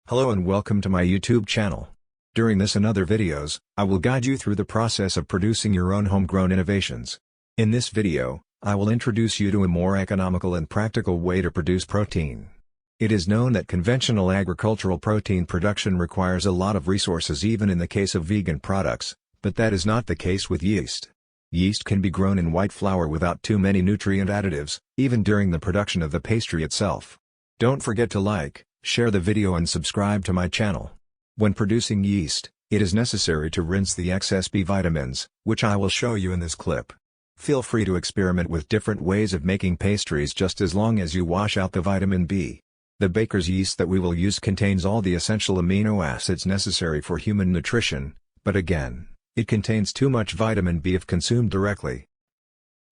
Hello and welcome to my YouTube channel. During this and other videos, I will guide you through the process of producing your own homegrown innovations. In this video, I will introduce you to a more economical and practical way to produce protein. It is known that conventional agricultural protein production requires a lot of resources even in the case of vegan products, but that is not the case with yeast. Yeast can be grown in white flour without too many nutrient additives, even during the production of the pastry itself. Don't forget to like, share the video and subscribe to my channel. When producing yeast, it is necessary to rinse the excess B vitamins, which I will show you in this clip. Feel free to experiment with different ways of making pastries just as long as you wash out the vitamin B. The baker's yeast that we will use contains all the essential amino acids necessary for human nutrition, but again, it contains too much vitamin B if consumed directly.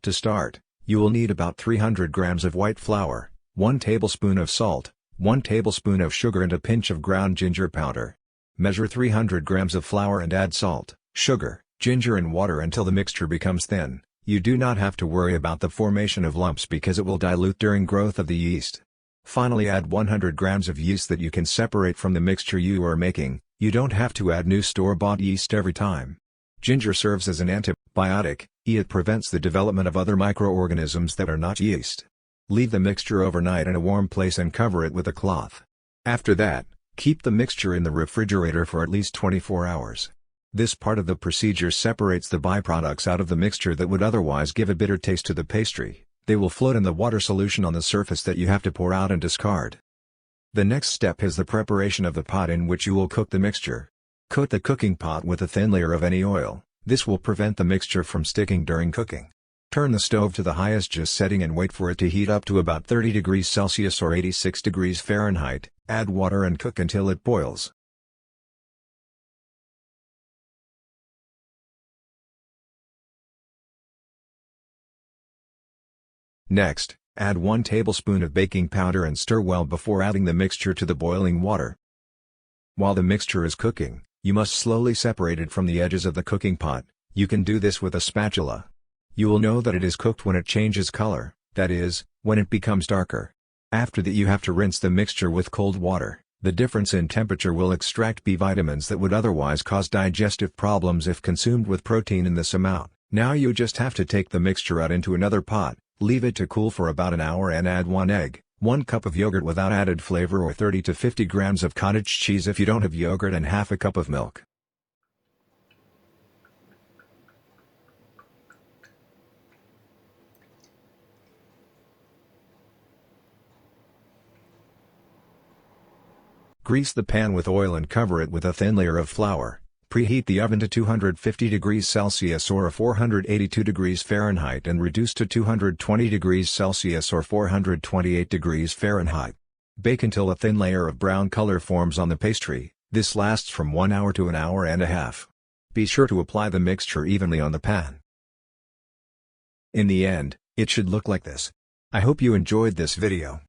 To start, you will need about 300 grams of white flour, 1 tablespoon of salt, 1 tablespoon of sugar and a pinch of ground ginger powder. Measure 300 grams of flour and add salt, sugar, ginger and water until the mixture becomes thin. You do not have to worry about the formation of lumps because it will dilute during growth of the yeast. Finally, add 100 grams of yeast that you can separate from the mixture you are making. You don't have to add new store-bought yeast every time. Ginger serves as an antibiotic, it prevents the development of other microorganisms that are not yeast. Leave the mixture overnight in a warm place and cover it with a cloth. After that, keep the mixture in the refrigerator for at least 24 hours. This part of the procedure separates the byproducts out of the mixture that would otherwise give a bitter taste to the pastry. They will float in the water solution on the surface that you have to pour out and discard. The next step is the preparation of the pot in which you will cook the mixture. Coat the cooking pot with a thin layer of any oil. This will prevent the mixture from sticking during cooking. Turn the stove to the highest just setting and wait for it to heat up to about 30 degrees Celsius or 86 degrees Fahrenheit. Add water and cook until it boils. Next, add 1 tablespoon of baking powder and stir well before adding the mixture to the boiling water. While the mixture is cooking, you must slowly separate it from the edges of the cooking pot. You can do this with a spatula. You will know that it is cooked when it changes color, that is, when it becomes darker. After that, you have to rinse the mixture with cold water. The difference in temperature will extract B vitamins that would otherwise cause digestive problems if consumed with protein in this amount. Now you just have to take the mixture out into another pot, leave it to cool for about an hour and add 1 egg, 1 cup of yogurt without added flavor or 30 to 50 grams of cottage cheese if you don't have yogurt and half a cup of milk. Grease the pan with oil and cover it with a thin layer of flour. Preheat the oven to 250 degrees Celsius or 482 degrees Fahrenheit and reduce to 220 degrees Celsius or 428 degrees Fahrenheit. Bake until a thin layer of brown color forms on the pastry. This lasts from 1 hour to an hour and a half. Be sure to apply the mixture evenly on the pan. In the end, it should look like this. I hope you enjoyed this video.